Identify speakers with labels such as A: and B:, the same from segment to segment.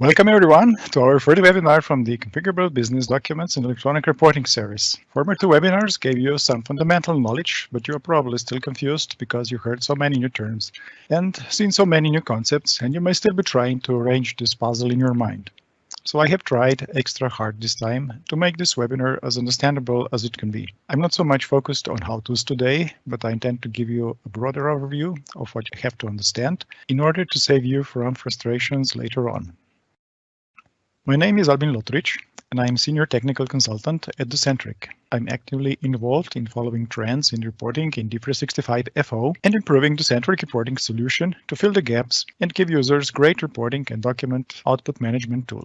A: Welcome everyone to our third webinar from the Configurable Business Documents and Electronic Reporting series. Former two webinars gave you some fundamental knowledge, but you are probably still confused because you heard so many new terms and seen so many new concepts, and you may still be trying to arrange this puzzle in your mind. So I have tried extra hard this time to make this webinar as understandable as it can be. I'm not so much focused on how-tos today, but I intend to give you a broader overview of what you have to understand in order to save you from frustrations later on. My name is Albin Lotrich, and I am Senior Technical Consultant at Docentric. I'm actively involved in following trends in reporting in D365 FO and improving Docentric reporting solution to fill the gaps and give users great reporting and document output management tool.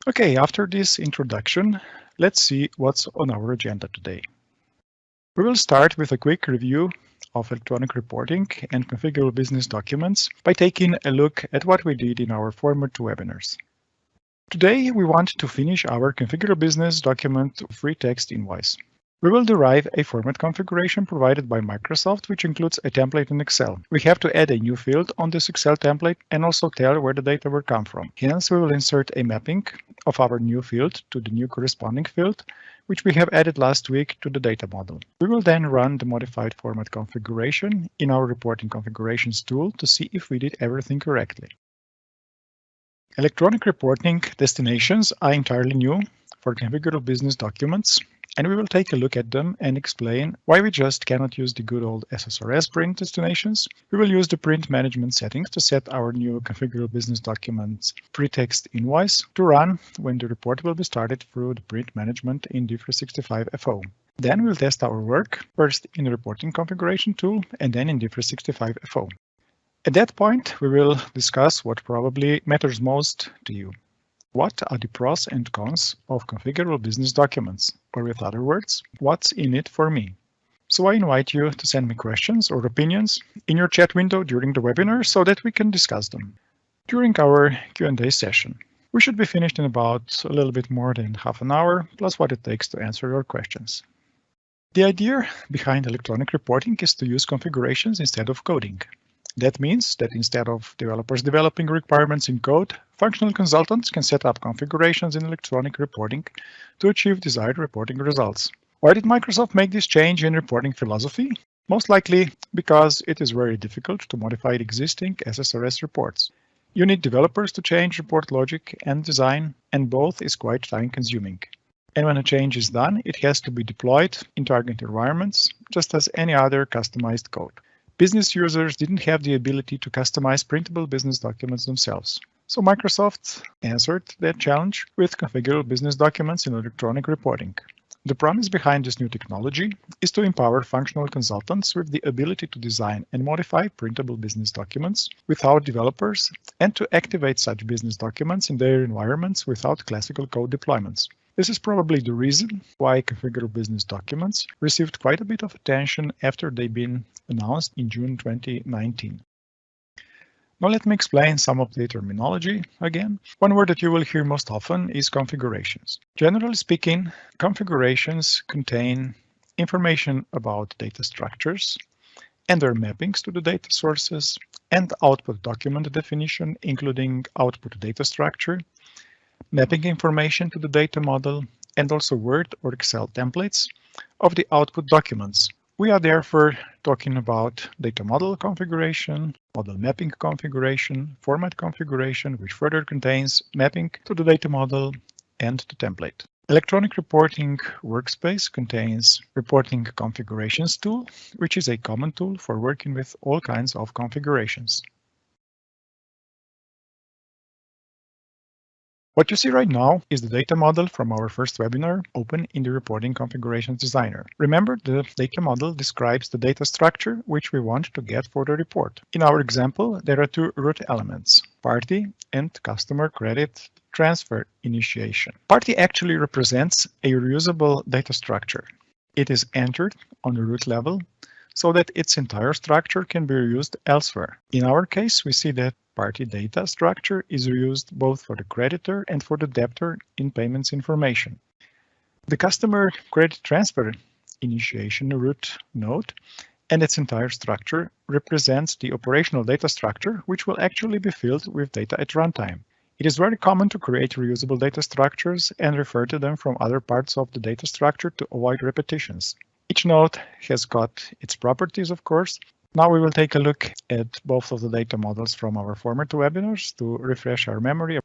A: Okay, after this introduction, let's see what's on our agenda today. We will start with a quick review of electronic reporting and configurable business documents by taking a look at what we did in our former two webinars. Today, we want to finish our configurable business document free text invoice. We will derive a format configuration provided by Microsoft, which includes a template in Excel. We have to add a new field on this Excel template and also tell where the data will come from. Hence, we will insert a mapping of our new field to the new corresponding field, which we have added last week to the data model. We will then run the modified format configuration in our reporting configurations tool to see if we did everything correctly. Electronic reporting destinations are entirely new for configurable business documents, and we will take a look at them and explain why we just cannot use the good old SSRS print destinations. We will use the print management settings to set our new configurable business documents pre-text invoice to run when the report will be started through the print management in D365 FO. Then we'll test our work, first in the reporting configuration tool and then in D365 FO. At that point, we will discuss what probably matters most to you. What are the pros and cons of configurable business documents? Or with other words, what's in it for me? So I invite you to send me questions or opinions in your chat window during the webinar so that we can discuss them. During our Q&A session, we should be finished in about a little bit more than half an hour, plus what it takes to answer your questions. The idea behind electronic reporting is to use configurations instead of coding. That means that instead of developers developing requirements in code, functional consultants can set up configurations in electronic reporting to achieve desired reporting results. Why did Microsoft make this change in reporting philosophy? Most likely because it is very difficult to modify existing SSRS reports. You need developers to change report logic and design, and both is quite time-consuming. And when a change is done, it has to be deployed in target environments, just as any other customized code. Business users didn't have the ability to customize printable business documents themselves. So Microsoft answered that challenge with configurable business documents in electronic reporting. The promise behind this new technology is to empower functional consultants with the ability to design and modify printable business documents without developers and to activate such business documents in their environments without classical code deployments. This is probably the reason why configurable business documents received quite a bit of attention after they've been announced in June 2019. Now let me explain some of the terminology again. One word that you will hear most often is configurations. Generally speaking, configurations contain information about data structures and their mappings to the data sources and output document definition, including output data structure, mapping information to the data model, and also Word or Excel templates of the output documents. We are therefore talking about data model configuration, model mapping configuration, format configuration, which further contains mapping to the data model and the template. Electronic Reporting Workspace contains Reporting Configurations tool, which is a common tool for working with all kinds of configurations. What you see right now is the data model from our first webinar open in the Reporting Configurations Designer. Remember, the data model describes the data structure which we want to get for the report. In our example, there are two root elements, party and customer credit transfer initiation. Party actually represents a reusable data structure. It is entered on the root level so that its entire structure can be reused elsewhere. In our case, we see that party data structure is reused both for the creditor and for the debtor in payments information. The customer credit transfer initiation root node and its entire structure represents the operational data structure, which will actually be filled with data at runtime. It is very common to create reusable data structures and refer to them from other parts of the data structure to avoid repetitions. Each node has got its properties, of course. Now we will take a look at both of the data models from our former two webinars to refresh our memory.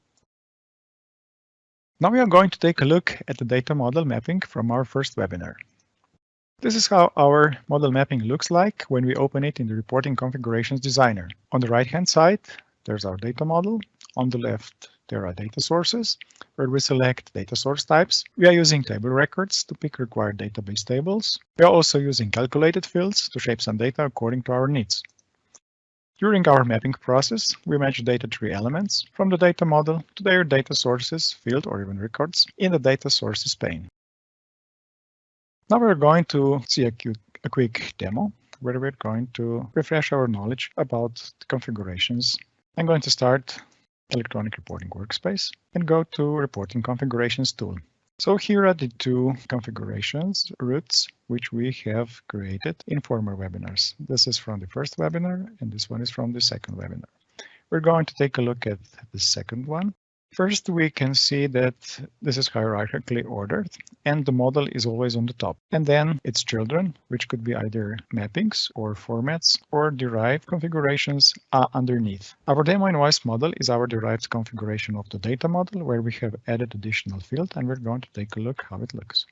A: Now we are going to take a look at the data model mapping from our first webinar. This is how our model mapping looks like when we open it in the Reporting Configurations Designer. On the right-hand side, there's our data model. On the left, there are data sources, where we select data source types. We are using table records to pick required database tables. We are also using calculated fields to shape some data according to our needs. During our mapping process, we match data tree elements from the data model to their data sources, field, or even records in the data sources pane. Now we're going to see a quick demo where we're going to refresh our knowledge about the configurations. I'm going to start Electronic Reporting Workspace and go to Reporting Configurations tool. So here are the two configurations routes which we have created in former webinars. This is from the first webinar and this one is from the second webinar. We're going to take a look at the second one. First, we can see that this is hierarchically ordered and the model is always on the top. And then its children, which could be either mappings or formats or derived configurations, are underneath. Our demo invoice model is our derived configuration of the data model where we have added additional field and we're going to take a look how it looks.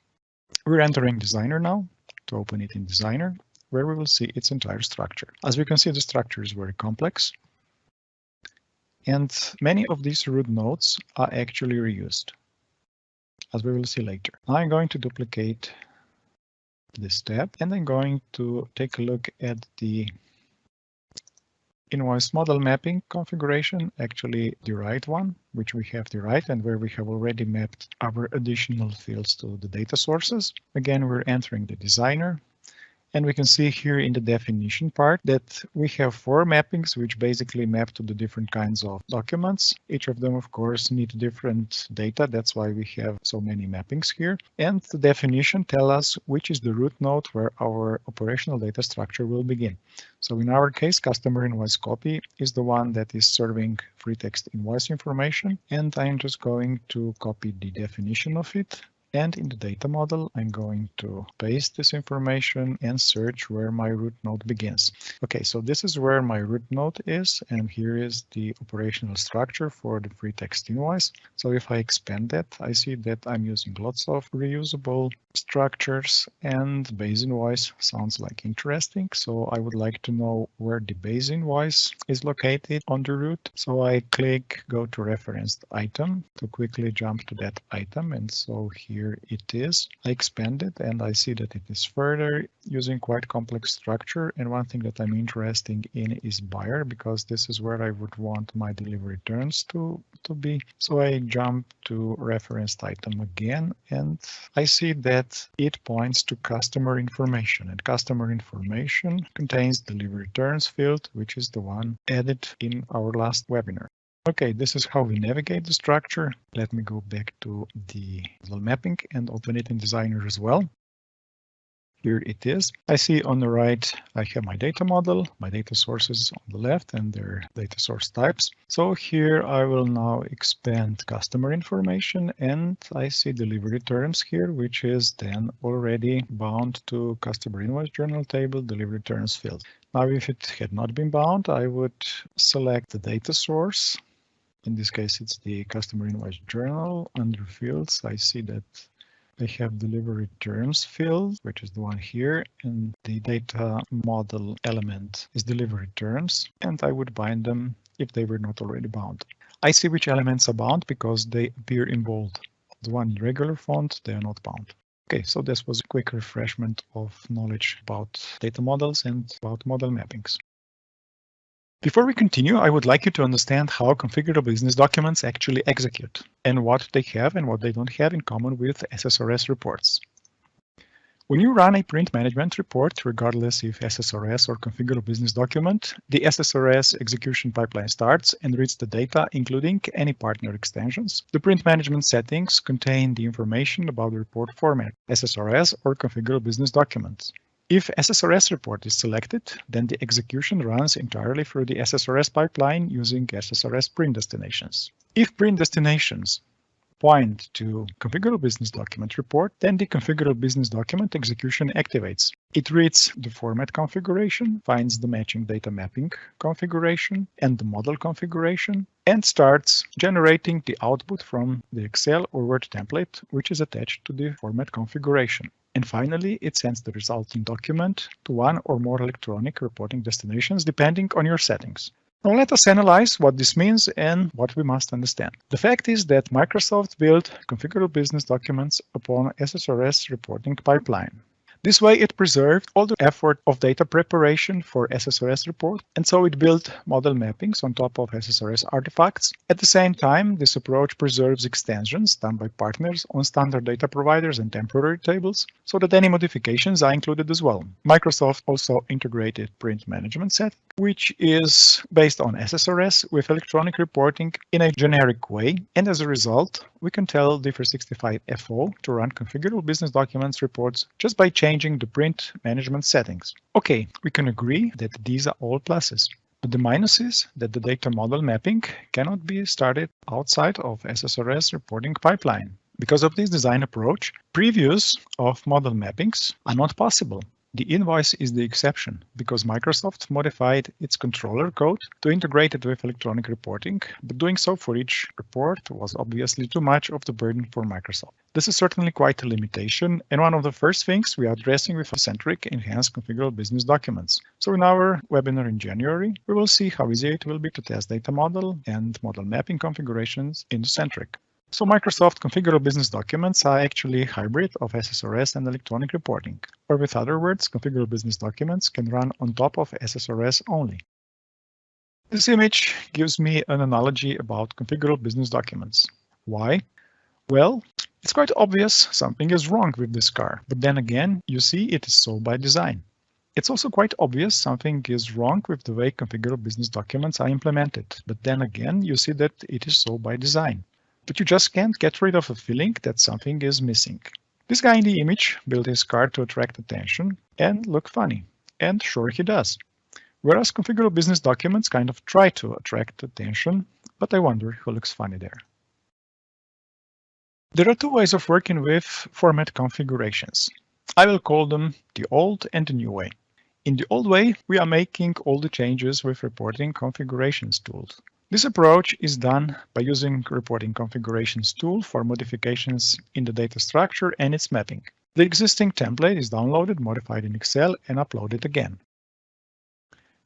A: We're entering Designer now to open it in Designer where we will see its entire structure. As we can see, the structure is very complex. And many of these root nodes are actually reused, as we will see later. Now I'm going to duplicate this tab and I'm going to take a look at the invoice model mapping configuration, actually the right one, which we have the right and where we have already mapped our additional fields to the data sources. Again, we're entering the designer. And we can see here in the definition part that we have 4 mappings which basically map to the different kinds of documents. Each of them, of course, need different data. That's why we have so many mappings here. And the definition tells us which is the root node where our operational data structure will begin. So in our case, customer invoice copy is the one that is serving free text invoice information. And I'm just going to copy the definition of it. And in the data model, I'm going to paste this information and search where my root node begins. Okay, so this is where my root node is, and here is the operational structure for the free text invoice. So if I expand that, I see that I'm using lots of reusable structures, and base invoice sounds like interesting. So I would like to know where the base invoice is located on the root. So I click go to referenced item to quickly jump to that item, and so here it is. I expand it and I see that it is further using quite complex structure. And one thing that I'm interested in is buyer, because this is where I would want my delivery terms to be. So I jump to referenced item again, and I see that it points to customer information, and customer information contains delivery terms field, which is the one added in our last webinar. Okay, this is how we navigate the structure. Let me go back to the model mapping and open it in Designer as well. Here it is. I see on the right, I have my data model, my data sources on the left and their data source types. So here I will now expand customer information and I see delivery terms here, which is then already bound to customer invoice journal table delivery terms field. Now, if it had not been bound, I would select the data source. In this case, it's the customer invoice journal. Under fields, I see that I have delivery terms field, which is the one here, and the data model element is delivery terms, and I would bind them if they were not already bound. I see which elements are bound because they appear in bold. The one in regular font, they are not bound. Okay, so this was a quick refreshment of knowledge about data models and about model mappings. Before we continue, I would like you to understand how configurable business documents actually execute and what they have and what they don't have in common with SSRS reports. When you run a print management report, regardless if SSRS or configurable business document, the SSRS execution pipeline starts and reads the data, including any partner extensions. The print management settings contain the information about the report format, SSRS or configurable business documents. If SSRS report is selected, then the execution runs entirely through the SSRS pipeline using SSRS print destinations. If print destinations point to Configurable Business Document report, then the Configurable Business Document execution activates. It reads the format configuration, finds the matching data mapping configuration and the model configuration, and starts generating the output from the Excel or Word template, which is attached to the format configuration. And finally, it sends the resulting document to one or more electronic reporting destinations, depending on your settings. Now let us analyze what this means and what we must understand. The fact is that Microsoft built Configurable Business Documents upon SSRS reporting pipeline. This way it preserved all the effort of data preparation for SSRS report, and so it built model mappings on top of SSRS artifacts. At the same time, this approach preserves extensions done by partners on standard data providers and temporary tables, so that any modifications are included as well. Microsoft also integrated print management set, which is based on SSRS with electronic reporting in a generic way, and as a result, we can tell D365 FO to run Configurable Business Documents reports just by changing the print management settings. Okay, we can agree that these are all pluses. But the minus is that the data model mapping cannot be started outside of SSRS reporting pipeline. Because of this design approach, previews of model mappings are not possible. The invoice is the exception because Microsoft modified its controller code to integrate it with electronic reporting, but doing so for each report was obviously too much of the burden for Microsoft. This is certainly quite a limitation, and one of the first things we are addressing with Docentric enhanced configurable business documents. So in our webinar in January, we will see how easy it will be to test data model and model mapping configurations in Docentric. So Microsoft Configurable Business Documents are actually a hybrid of SSRS and electronic reporting. Or with other words, Configurable Business Documents can run on top of SSRS only. This image gives me an analogy about Configurable Business Documents. Why? Well, it's quite obvious something is wrong with this car, but then again, you see it is so by design. It's also quite obvious something is wrong with the way Configurable Business Documents are implemented, but then again, you see that it is so by design. But you just can't get rid of a feeling that something is missing. This guy in the image built his car to attract attention and look funny. And sure he does. Whereas Configurable Business Documents kind of try to attract attention, but I wonder who looks funny there. There are two ways of working with format configurations. I will call them the old and the new way. In the old way, we are making all the changes with reporting configurations tools. This approach is done by using Reporting Configurations tool for modifications in the data structure and its mapping. The existing template is downloaded, modified in Excel, and uploaded again.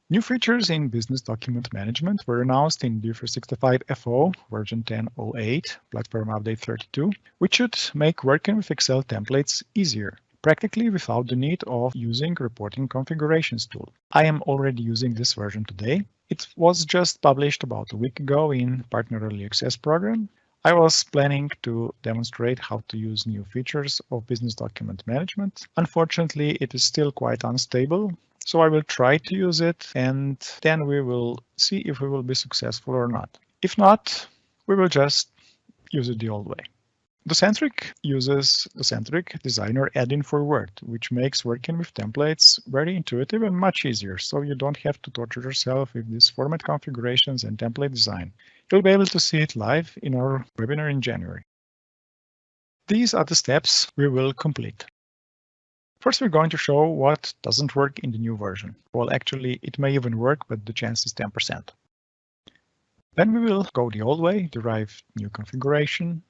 A: New features in Business Document Management were announced in D365 FO version 10.08, Platform Update 32, which should make working with Excel templates easier, practically without the need of using Reporting Configurations tool. I am already using this version today. It was just published about a week ago in Partner Early Access program. I was planning to demonstrate how to use new features of business document management. Unfortunately, it is still quite unstable, so I will try to use it and then we will see if we will be successful or not. If not, we will just use it the old way. Docentric uses Docentric Designer add-in for Word, which makes working with templates very intuitive and much easier, so you don't have to torture yourself with these format configurations and template design. You'll be able to see it live in our webinar in January. These are the steps we will complete. First, we're going to show what doesn't work in the new version. Well, actually, it may even work, but the chance is 10%. Then we will go the old way, derive new configuration.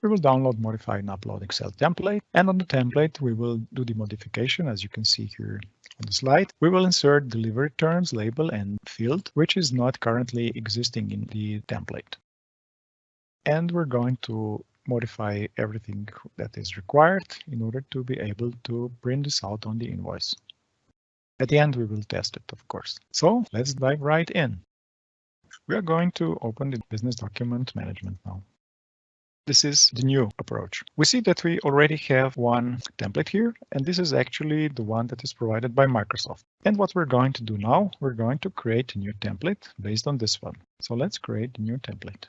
A: We will download, modify, and upload Excel template. And on the template, we will do the modification, as you can see here on the slide. We will insert delivery terms, label, and field, which is not currently existing in the template. And we're going to modify everything that is required in order to be able to print this out on the invoice. At the end, we will test it, of course. So let's dive right in. We are going to open the business document management now. This is the new approach. We see that we already have one template here, and this is actually the one that is provided by Microsoft. And what we're going to do now, we're going to create a new template based on this one. So let's create a new template.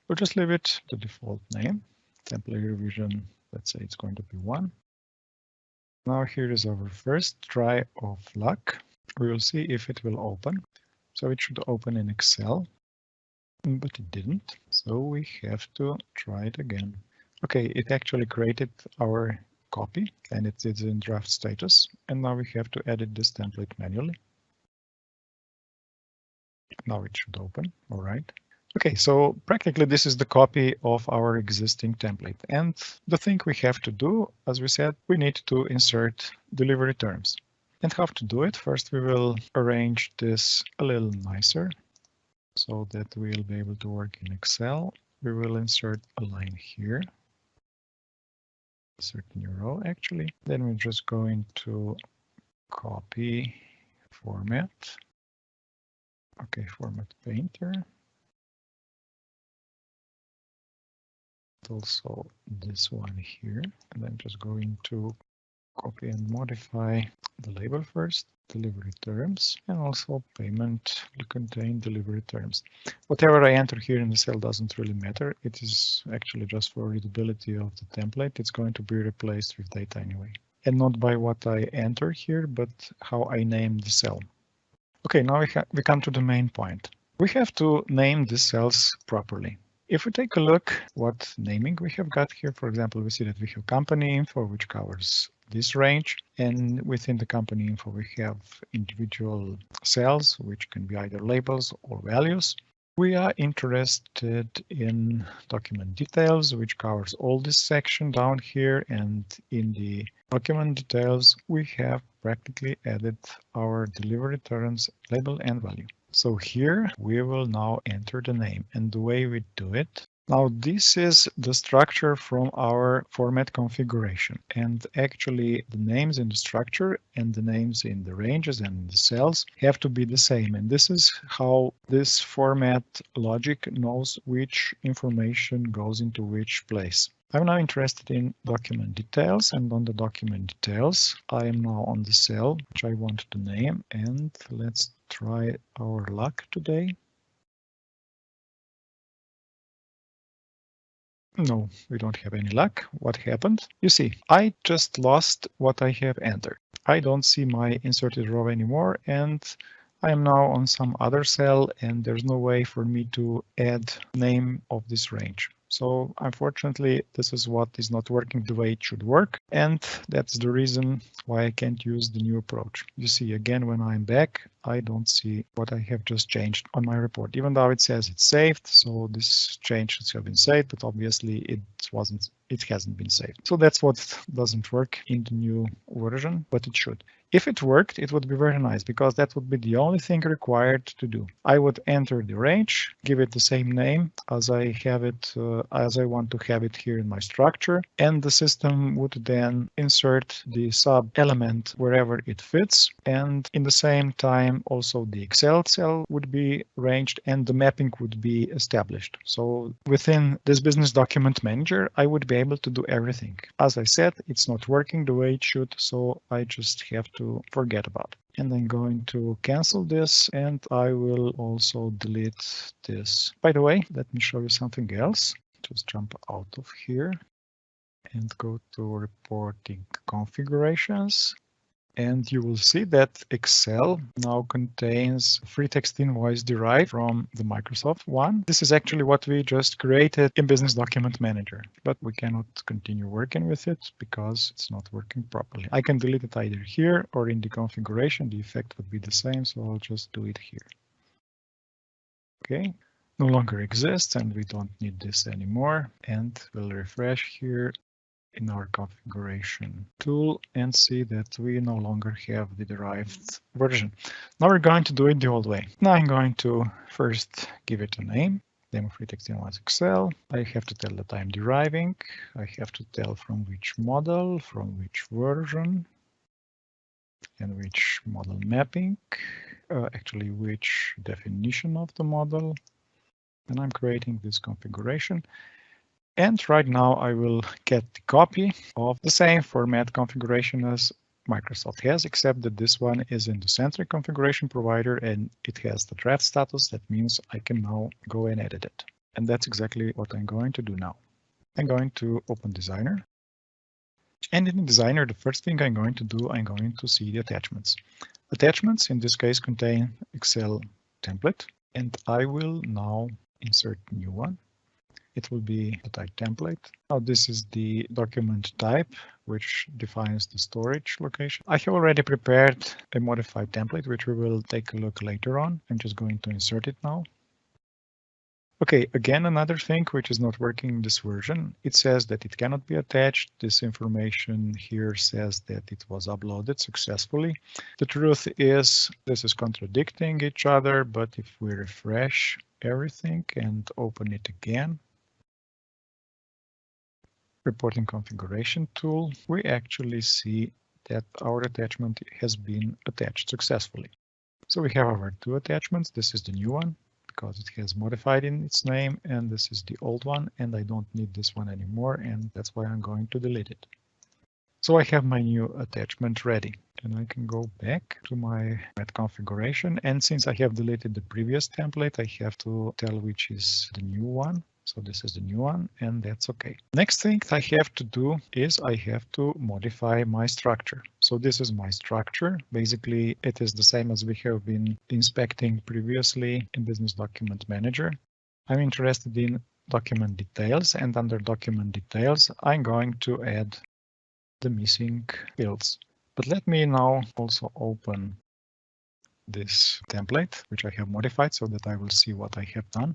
A: We'll just leave it the default name, template revision. Let's say it's going to be 1. Now here is our first try of luck. We will see if it will open. So it should open in Excel, but it didn't. So we have to try it again. Okay, it actually created our copy and it is in draft status. And now we have to edit this template manually. Now it should open. All right. Okay, so practically this is the copy of our existing template. And the thing we have to do, as we said, we need to insert delivery terms. And how to do it? First, we will arrange this a little nicer so that we'll be able to work in Excel. We will insert a line here, insert a new row actually. Then we're just going to copy format. Okay, format painter. Also this one here, and then just going to copy and modify the label first, delivery terms, and also payment will contain delivery terms. Whatever I enter here in the cell doesn't really matter. It is actually just for readability of the template. It's going to be replaced with data anyway, and not by what I enter here, but how I name the cell. Okay, now we come to the main point. We have to name the cells properly. If we take a look what naming we have got here, for example, we see that we have company info, which covers this range. And within the company info, we have individual cells, which can be either labels or values. We are interested in document details, which covers all this section down here. And in the document details, we have practically added our delivery terms, label and value. So here we will now enter the name, and the way we do it. Now this is the structure from our format configuration, and actually the names in the structure and the names in the ranges and the cells have to be the same. And this is how this format logic knows which information goes into which place. I'm now interested in document details, and on the document details, I am now on the cell which I want to name, and let's try our luck today. No, we don't have any luck. What happened? You see, I just lost what I have entered. I don't see my inserted row anymore, and I am now on some other cell, and there's no way for me to add name of this range. So unfortunately, this is what is not working the way it should work. And that's the reason why I can't use the new approach. You see, again, when I'm back, I don't see what I have just changed on my report, even though it says it's saved. So this change should have been saved, but obviously it hasn't been saved. So that's what doesn't work in the new version, but it should. If it worked, it would be very nice, because that would be the only thing required to do. I would enter the range, give it the same name as I have it, as I want to have it here in my structure, and the system would then insert the sub element wherever it fits. And in the same time, also the Excel cell would be ranged and the mapping would be established. So within this business document manager, I would be able to do everything. As I said, it's not working the way it should, so I just have to forget about it. And I'm going to cancel this, and I will also delete this. By the way, let me show you something else. Just jump out of here and go to reporting configurations. And you will see that Excel now contains free text invoice derived from the Microsoft one. This is actually what we just created in Business Document Manager, but we cannot continue working with it because it's not working properly. I can delete it either here or in the configuration. The effect would be the same, so I'll just do it here. Okay, no longer exists, and we don't need this anymore. And we'll refresh here in our configuration tool and see that we no longer have the derived version. Now we're going to do it the old way. Now I'm going to first give it a name, demo free text invoice Excel. I have to tell that I'm deriving. I have to tell from which model, from which version, and which model mapping, actually which definition of the model. And I'm creating this configuration. And right now I will get the copy of the same format configuration as Microsoft has, except that this one is in the Docentric configuration provider and it has the draft status. That means I can now go and edit it. And that's exactly what I'm going to do now. I'm going to open Designer. And in the designer, the first thing I'm going to do, I'm going to see the attachments. Attachments in this case contain Excel template, and I will now insert new one. It will be the type template. Now this is the document type, which defines the storage location. I have already prepared a modified template, which we will take a look later on. I'm just going to insert it now. Okay, again, another thing which is not working in this version, it says that it cannot be attached. This information here says that it was uploaded successfully. The truth is this is contradicting each other, but if we refresh everything and open it again, reporting configuration tool, we actually see that our attachment has been attached successfully. So we have our two attachments. This is the new one, because it has modified in its name, and this is the old one, and I don't need this one anymore, and that's why I'm going to delete it. So I have my new attachment ready, and I can go back to my configuration, and since I have deleted the previous template, I have to tell which is the new one. So this is the new one, and that's okay. Next thing I have to do is I have to modify my structure. So this is my structure. Basically, it is the same as we have been inspecting previously in Business Document Manager. I'm interested in document details, and under document details, I'm going to add the missing fields. But let me now also open this template, which I have modified so that I will see what I have done.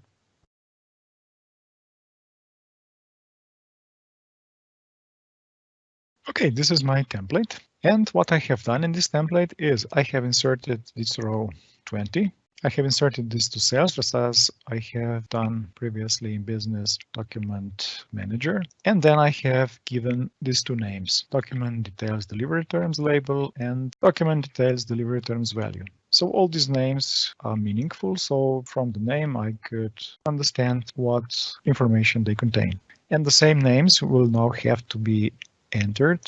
A: Okay, this is my template. And what I have done in this template is I have inserted this row 20. I have inserted this to cells just as I have done previously in Business Document Manager. And then I have given these two names, Document Details Delivery Terms label and Document Details Delivery Terms value. So all these names are meaningful. So from the name, I could understand what information they contain. And the same names will now have to be entered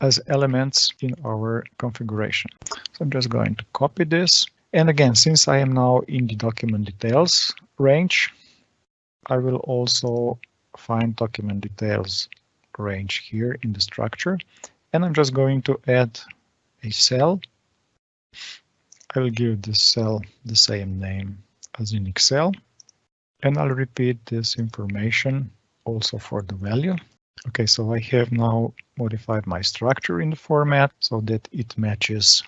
A: as elements in our configuration. So I'm just going to copy this. And again, since I am now in the document details range, I will also find document details range here in the structure. And I'm just going to add a cell. I will give this cell the same name as in Excel. And I'll repeat this information also for the value. Okay, so I have now modified my structure in the format so that it matches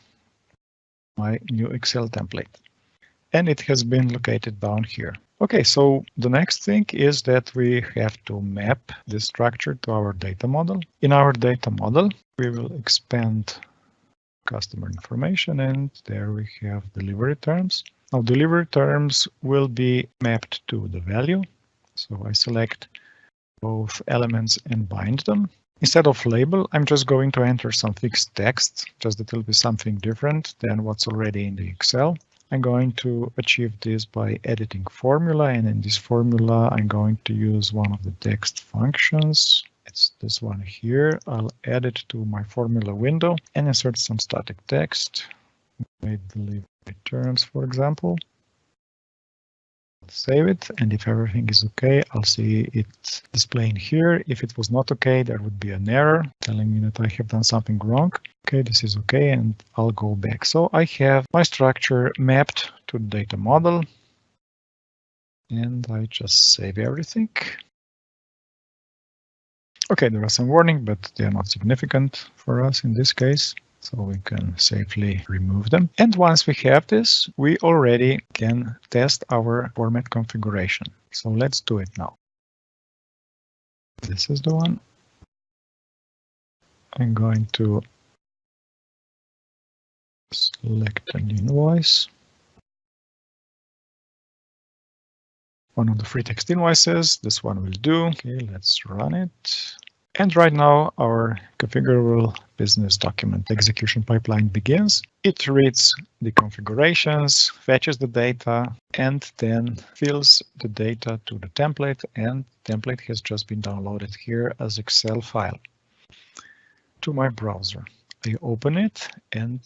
A: my new Excel template. And it has been located down here. Okay, so the next thing is that we have to map this structure to our data model. In our data model, we will expand customer information, and there we have delivery terms. Now, delivery terms will be mapped to the value. So I select both elements and bind them. Instead of label, I'm just going to enter some fixed text, just that it will be something different than what's already in the Excel. I'm going to achieve this by editing formula, and in this formula, I'm going to use one of the text functions. It's this one here. I'll add it to my formula window and insert some static text. Made delivery terms, for example. Save it, and if everything is okay, I'll see it displaying here. If it was not okay, there would be an error telling me that I have done something wrong. Okay, this is okay, and I'll go back. So I have my structure mapped to the data model, and I just save everything. Okay, there are some warnings, but they are not significant for us in this case. So we can safely remove them. And once we have this, we already can test our format configuration. So let's do it now. This is the one. I'm going to select an invoice. One of the free text invoices. This one will do. Okay, let's run it. And right now, our configurable business document execution pipeline begins. It reads the configurations, fetches the data, and then fills the data to the template. And the template has just been downloaded here as Excel file to my browser. I open it, and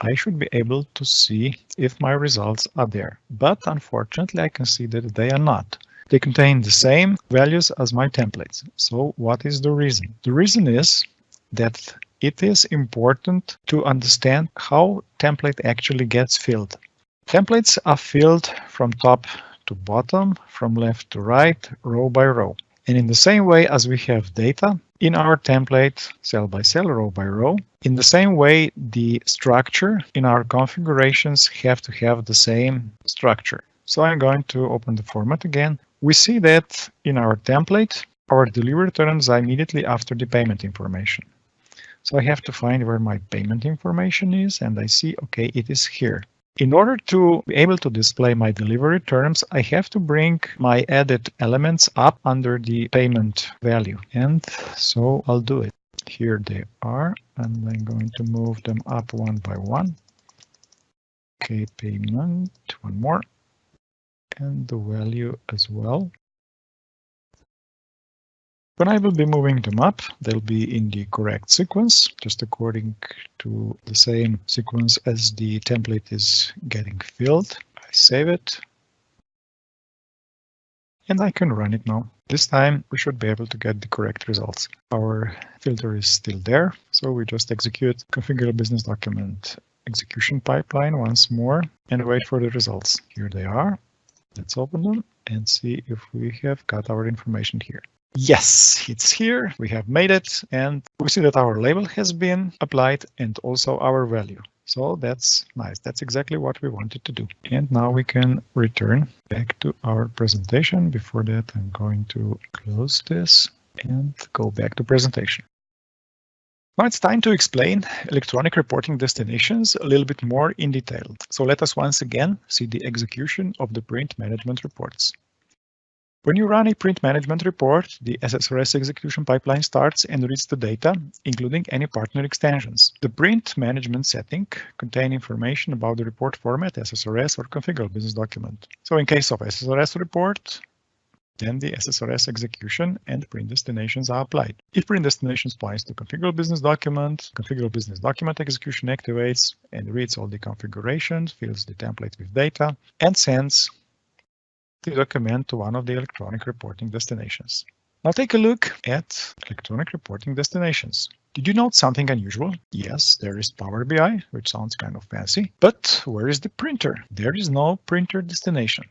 A: I should be able to see if my results are there. But unfortunately, I can see that they are not. They contain the same values as my templates. So what is the reason? The reason is that it is important to understand how template actually gets filled. Templates are filled from top to bottom, from left to right, row by row. And in the same way as we have data in our template, cell by cell, row by row, in the same way, the structure in our configurations have to have the same structure. So I'm going to open the format again. We see that in our template, our delivery terms are immediately after the payment information. So I have to find where my payment information is, and I see, okay, it is here. In order to be able to display my delivery terms, I have to bring my added elements up under the payment value. And so I'll do it. Here they are, and I'm going to move them up one by one. Okay, payment, one more, and the value as well. When I will be moving them up, they'll be in the correct sequence, just according to the same sequence as the template is getting filled. I save it. And I can run it now. This time we should be able to get the correct results. Our filter is still there, so we just execute Configurable Business Document execution pipeline once more and wait for the results. Here they are. Let's open them and see if we have got our information here. Yes, it's here. We have made it, and we see that our label has been applied and also our value. So that's nice. That's exactly what we wanted to do. And now we can return back to our presentation. Before that, I'm going to close this and go back to presentation. Now it's time to explain electronic reporting destinations a little bit more in detail. So let us once again see the execution of the print management reports. When you run a print management report, the SSRS execution pipeline starts and reads the data, including any partner extensions. The print management setting contains information about the report format, SSRS or Configurable Business Document. So in case of SSRS report, then the SSRS execution and print destinations are applied. If print destinations points to Configurable Business Document, Configurable Business Document execution activates and reads all the configurations, fills the template with data, and sends the document to one of the electronic reporting destinations. Now take a look at electronic reporting destinations. Did you note something unusual? Yes, there is Power BI, which sounds kind of fancy, but where is the printer? There is no printer destination.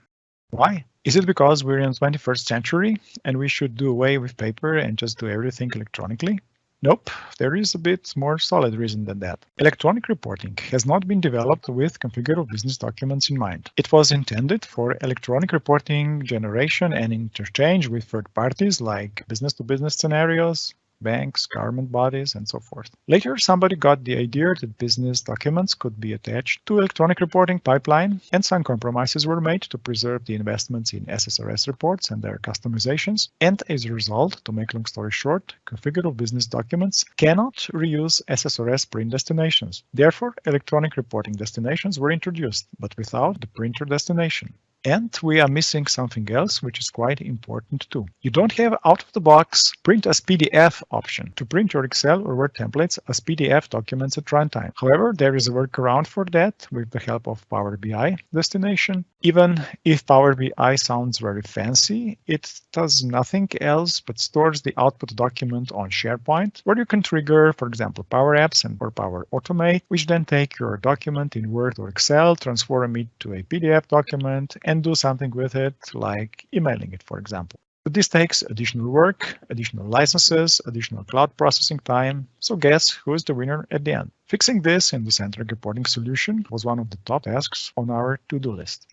A: Why? Is it because we're in the 21st century and we should do away with paper and just do everything electronically? Nope, there is a bit more solid reason than that. Electronic reporting has not been developed with Configurable Business Documents in mind. It was intended for electronic reporting generation and interchange with third parties like business-to-business scenarios, banks, government bodies, and so forth. Later, somebody got the idea that business documents could be attached to electronic reporting pipeline, and some compromises were made to preserve the investments in SSRS reports and their customizations. And as a result, to make long story short, Configurable Business Documents cannot reuse SSRS print destinations. Therefore, electronic reporting destinations were introduced, but without the printer destination. And we are missing something else, which is quite important too. You don't have out-of-the-box print as PDF option to print your Excel or Word templates as PDF documents at runtime. However, there is a workaround for that with the help of Power BI destination. Even if Power BI sounds very fancy, it does nothing else but stores the output document on SharePoint, where you can trigger, for example, Power Apps or Power Automate, which then take your document in Word or Excel, transform it to a PDF document, and do something with it, like emailing it, for example. But this takes additional work, additional licenses, additional cloud processing time. So guess who is the winner at the end? Fixing this in the Docentric reporting solution was one of the top tasks on our to-do list.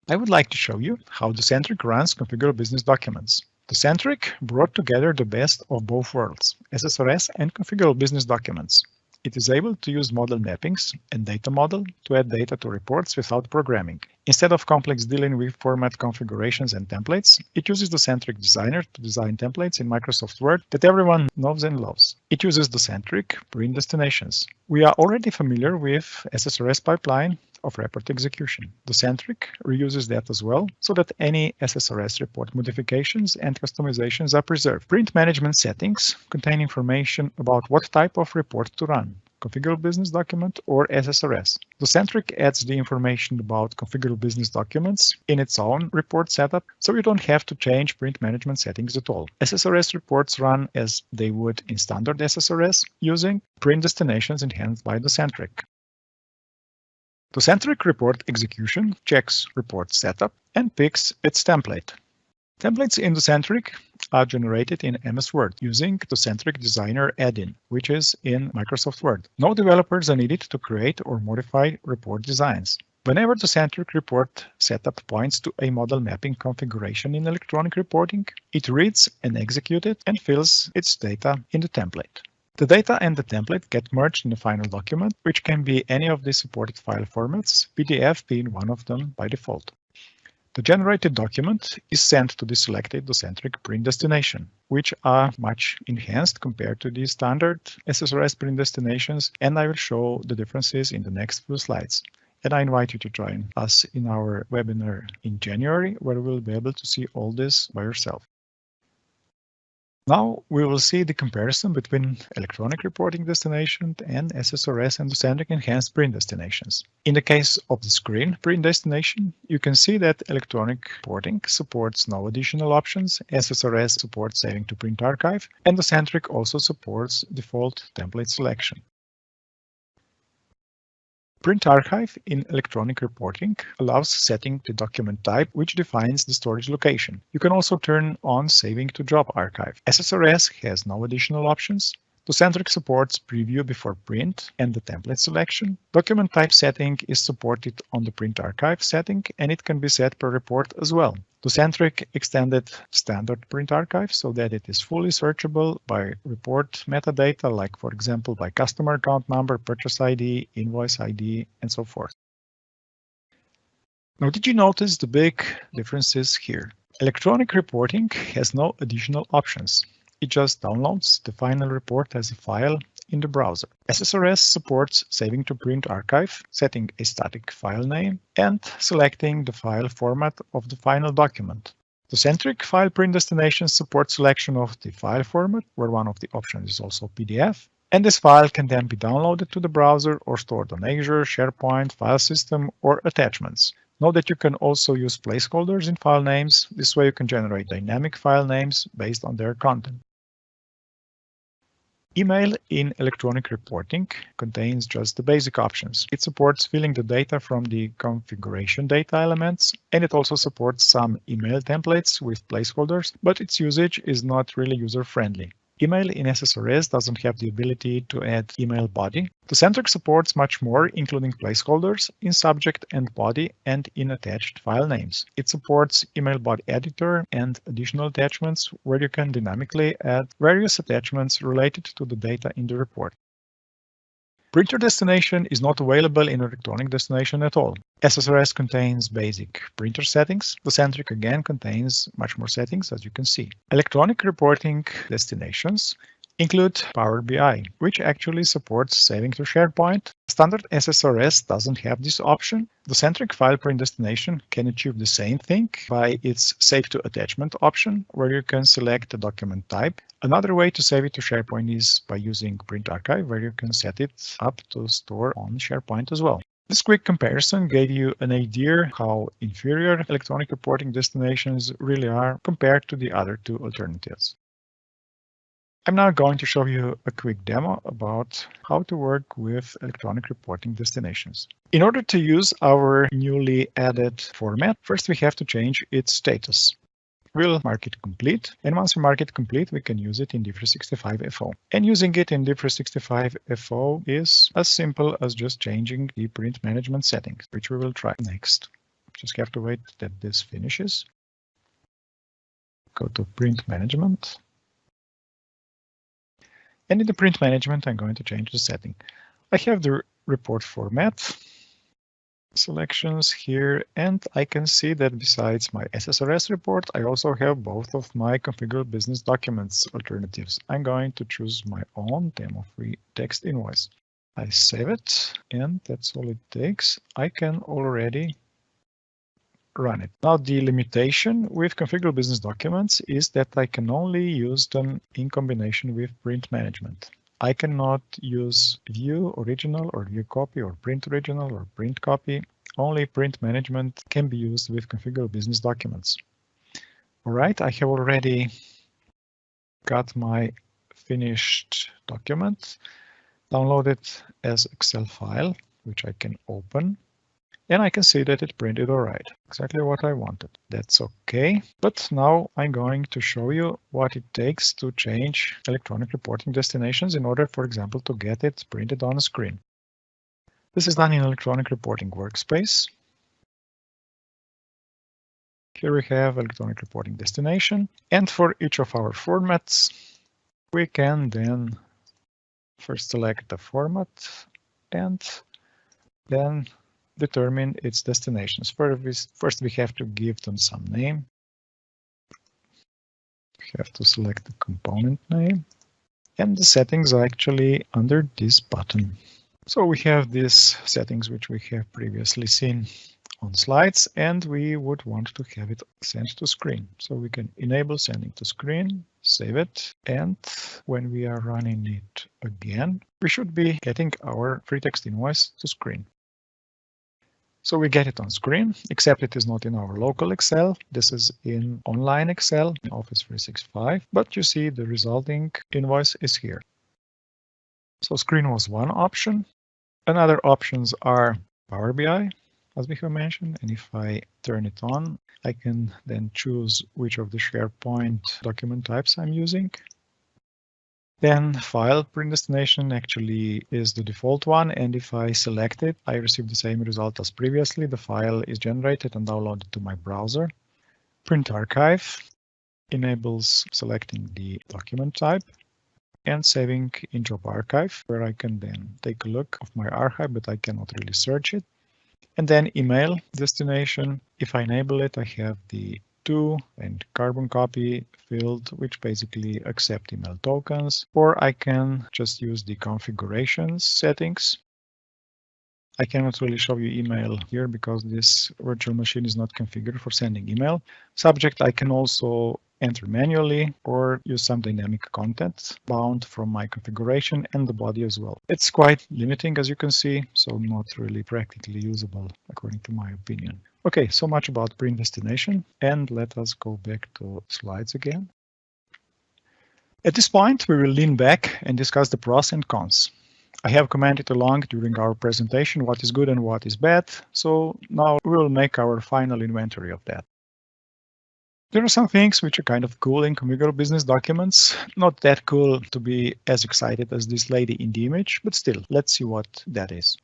A: I would like to show you how Docentric runs Configurable Business Documents. Docentric brought together the best of both worlds, SSRS and Configurable Business Documents. It is able to use model mappings and data model to add data to reports without programming. Instead of complex dealing with format configurations and templates, it uses Docentric Designer to design templates in Microsoft Word that everyone knows and loves. It uses Docentric print destinations. We are already familiar with SSRS pipeline of report execution. Docentric reuses that as well, so that any SSRS report modifications and customizations are preserved. Print management settings contain information about what type of report to run. Configurable Business Document or SSRS. Docentric adds the information about Configurable Business Documents in its own report setup, so you don't have to change print management settings at all. SSRS reports run as they would in standard SSRS using print destinations enhanced by Docentric. Docentric report execution checks report setup and picks its template. Templates in Docentric are generated in MS Word using Docentric Designer add-in, which is in Microsoft Word. No developers are needed to create or modify report designs. Whenever Docentric report setup points to a model mapping configuration in electronic reporting, it reads and executes it and fills its data in the template. The data and the template get merged in the final document, which can be any of the supported file formats, PDF being one of them by default. The generated document is sent to the selected Docentric print destination, which are much enhanced compared to the standard SSRS print destinations, and I will show the differences in the next few slides. And I invite you to join us in our webinar in January, where we will be able to see all this by yourself. Now we will see the comparison between electronic reporting destination and SSRS and Docentric enhanced print destinations. In the case of the screen print destination, you can see that electronic reporting supports no additional options, SSRS supports saving to print archive, and Docentric also supports default template selection. Print archive in electronic reporting allows setting the document type, which defines the storage location. You can also turn on saving to job archive. SSRS has no additional options. Docentric supports preview before print and the template selection. Document type setting is supported on the print archive setting, and it can be set per report as well. Docentric extended standard print archive so that it is fully searchable by report metadata, like for example by customer account number, purchase ID, invoice ID, and so forth. Now, did you notice the big differences here? Electronic reporting has no additional options. It just downloads the final report as a file in the browser. SSRS supports saving to print archive, setting a static file name, and selecting the file format of the final document. Docentric file print destination supports selection of the file format, where one of the options is also PDF, and this file can then be downloaded to the browser or stored on Azure, SharePoint, file system, or attachments. Note that you can also use placeholders in file names. This way you can generate dynamic file names based on their content. Email in electronic reporting contains just the basic options. It supports filling the data from the configuration data elements, and it also supports some email templates with placeholders, but its usage is not really user-friendly. Email in SSRS doesn't have the ability to add email body. Docentric supports much more, including placeholders in subject and body and in attached file names. It supports email body editor and additional attachments where you can dynamically add various attachments related to the data in the report. Printer destination is not available in electronic destination at all. SSRS contains basic printer settings. Docentric again contains much more settings, as you can see. Electronic reporting destinations include Power BI, which actually supports saving to SharePoint. Standard SSRS doesn't have this option. Docentric file print destination can achieve the same thing by its Save to Attachment option, where you can select the document type. Another way to save it to SharePoint is by using Print Archive, where you can set it up to store on SharePoint as well. This quick comparison gave you an idea how inferior electronic reporting destinations really are compared to the other two alternatives. I'm now going to show you a quick demo about how to work with electronic reporting destinations. In order to use our newly added format, first we have to change its status. We'll mark it complete, and once we mark it complete, we can use it in D365 FO. And using it in D365 FO is as simple as just changing the print management settings, which we will try next. Just have to wait that this finishes. Go to print management. And in the print management, I'm going to change the setting. I have the report format selections here, and I can see that besides my SSRS report, I also have both of my Configurable Business Documents alternatives. I'm going to choose my own demo-free text invoice. I save it, and that's all it takes. I can already run it. Now, the limitation with Configurable Business Documents is that I can only use them in combination with print management. I cannot use view original or view copy or print original or print copy. Only print management can be used with Configurable Business Documents. All right, I have already got my finished document downloaded as Excel file, which I can open. And I can see that it printed all right, exactly what I wanted. That's okay. But now I'm going to show you what it takes to change electronic reporting destinations in order, for example, to get it printed on a screen. This is done in electronic reporting workspace. Here we have electronic reporting destination. And for each of our formats, we can then first select the format and then determine its destinations. First, we have to give them some name. We have to select the component name. And the settings are actually under this button. So we have these settings which we have previously seen on slides, and we would want to have it sent to screen. So we can enable sending to screen, save it, and when we are running it again, we should be getting our free text invoice to screen. So we get it on screen, except it is not in our local Excel. This is in online Excel, in Office 365, but you see the resulting invoice is here. So screen was one option. Another options are Power BI, as we have mentioned, and if I turn it on, I can then choose which of the SharePoint document types I'm using. Then file print destination actually is the default one, and if I select it, I receive the same result as previously. The file is generated and downloaded to my browser. Print archive enables selecting the document type and saving in job archive, where I can then take a look of my archive, but I cannot really search it. And then email destination. If I enable it, I have the to and carbon copy field, which basically accept email tokens, or I can just use the configurations settings. I cannot really show you email here because this virtual machine is not configured for sending email. Subject I can also enter manually or use some dynamic content bound from my configuration, and the body as well. It's quite limiting, as you can see, so not really practically usable according to my opinion. Okay, so much about print destination, and let us go back to slides again. At this point, we will lean back and discuss the pros and cons. I have commented along during our presentation what is good and what is bad, so now we will make our final inventory of that. There are some things which are kind of cool in Configurable Business Documents. Not that cool to be as excited as this lady in the image, but still, let's see what that is.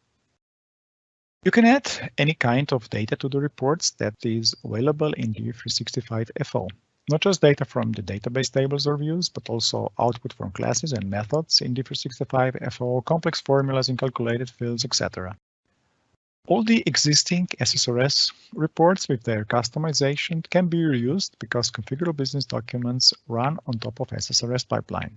A: You can add any kind of data to the reports that is available in D365 FO. Not just data from the database tables or views, but also output from classes and methods in D365 FO, complex formulas in calculated fields, etc. All the existing SSRS reports with their customization can be reused because Configurable Business Documents run on top of SSRS pipeline.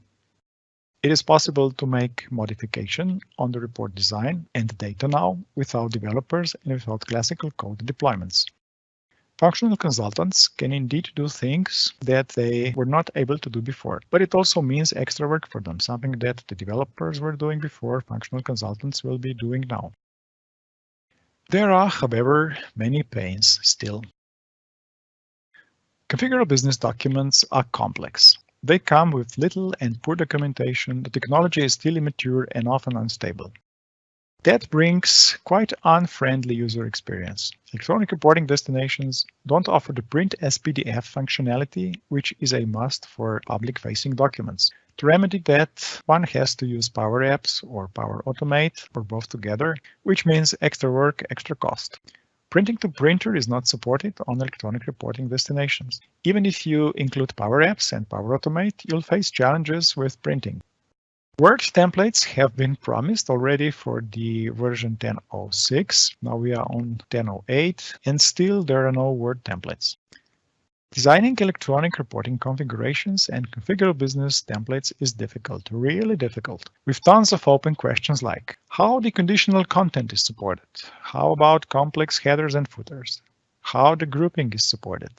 A: It is possible to make modification on the report design and data now without developers and without classical code deployments. Functional consultants can indeed do things that they were not able to do before, but it also means extra work for them, something that the developers were doing before, functional consultants will be doing now. There are, however, many pains still. Configurable business documents are complex. They come with little and poor documentation. The technology is still immature and often unstable. That brings quite unfriendly user experience. Electronic reporting destinations don't offer the print as PDF functionality, which is a must for public-facing documents. To remedy that, one has to use Power Apps or Power Automate or both together, which means extra work, extra cost. Printing to printer is not supported on electronic reporting destinations. Even if you include Power Apps and Power Automate, you'll face challenges with printing. Word templates have been promised already for the version 10.06. Now we are on 10.08, and still there are no Word templates. Designing electronic reporting configurations and configurable business templates is difficult, really difficult, with tons of open questions like how the conditional content is supported, how about complex headers and footers, how the grouping is supported,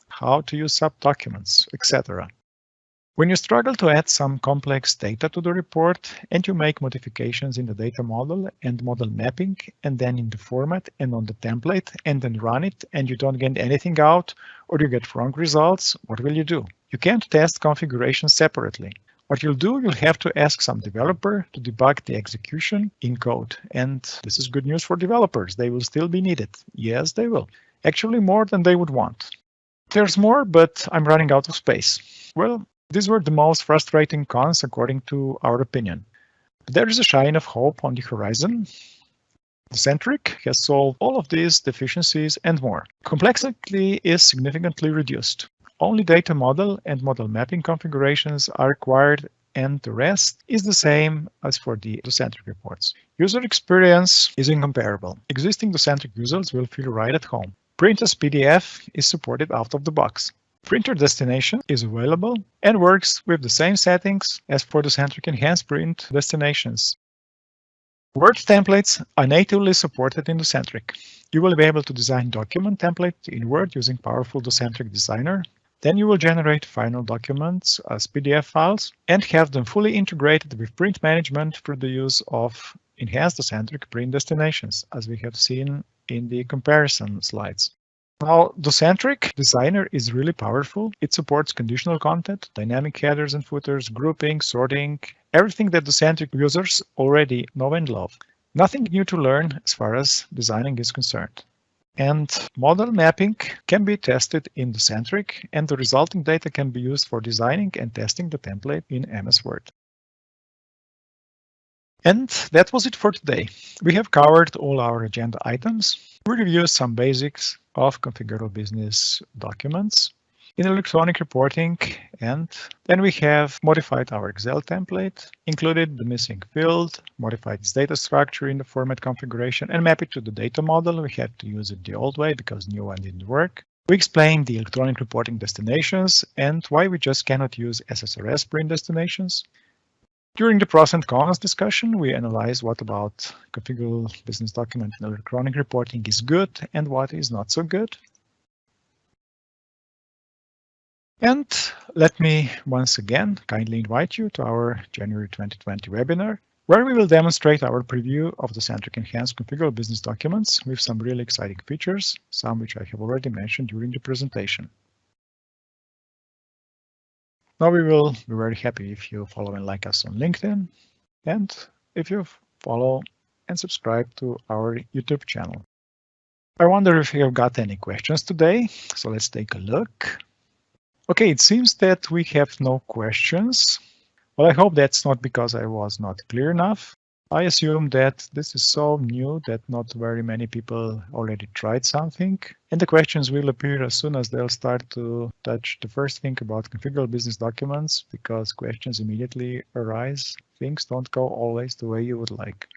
A: how to use subdocuments, etc. When you struggle to add some complex data to the report and you make modifications in the data model and model mapping and then in the format and on the template and then run it and you don't get anything out or you get wrong results, what will you do? You can't test configurations separately. What you'll do, you'll have to ask some developer to debug the execution in code. And this is good news for developers. They will still be needed. Yes, they will. Actually, more than they would want. There's more, but I'm running out of space. Well, these were the most frustrating cons according to our opinion. But there is a shine of hope on the horizon. Docentric has solved all of these deficiencies and more. Complexity is significantly reduced. Only data model and model mapping configurations are required and the rest is the same as for the Docentric reports. User experience is incomparable. Existing Docentric users will feel right at home. Print as PDF is supported out of the box. Printer destination is available and works with the same settings as for Docentric Enhanced Print destinations. Word templates are natively supported in Docentric. You will be able to design document templates in Word using powerful Docentric Designer. Then you will generate final documents as PDF files and have them fully integrated with print management through the use of enhanced Docentric print destinations, as we have seen in the comparison slides. Now, Docentric Designer is really powerful. It supports conditional content, dynamic headers and footers, grouping, sorting, everything that Docentric users already know and love. Nothing new to learn as far as designing is concerned. And model mapping can be tested in Docentric, and the resulting data can be used for designing and testing the template in MS Word. And that was it for today. We have covered all our agenda items. We reviewed some basics of configurable business documents in electronic reporting, and then we have modified our Excel template, included the missing field, modified its data structure in the format configuration, and map it to the data model. We had to use it the old way because new one didn't work. We explained the electronic reporting destinations and why we just cannot use SSRS print destinations. During the pros and cons discussion, we analyzed what about configurable business document and electronic reporting is good and what is not so good. And let me once again kindly invite you to our January 2020 webinar, where we will demonstrate our preview of the Docentric Enhanced Configurable Business Documents with some really exciting features, some which I have already mentioned during the presentation. Now we will be very happy if you follow and like us on LinkedIn, and if you follow and subscribe to our YouTube channel. I wonder if you have got any questions today, so let's take a look. Okay, it seems that we have no questions. Well, I hope that's not because I was not clear enough. I assume that this is so new that not very many people already tried something, and the questions will appear as soon as they'll start to touch the first thing about configurable business documents, because questions immediately arise. Things don't go always the way you would like.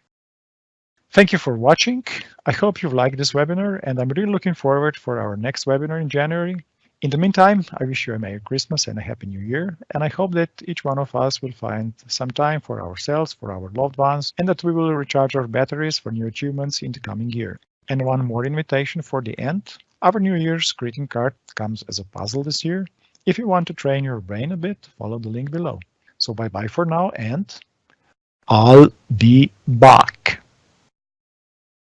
A: Thank you for watching. I hope you've liked this webinar, and I'm really looking forward for our next webinar in January. In the meantime, I wish you a Merry Christmas and a Happy New Year, and I hope that each one of us will find some time for ourselves, for our loved ones, and that we will recharge our batteries for new achievements in the coming year. And one more invitation for the end. Our New Year's greeting card comes as a puzzle this year. If you want to train your brain a bit, follow the link below. So bye-bye for now, and I'll be back.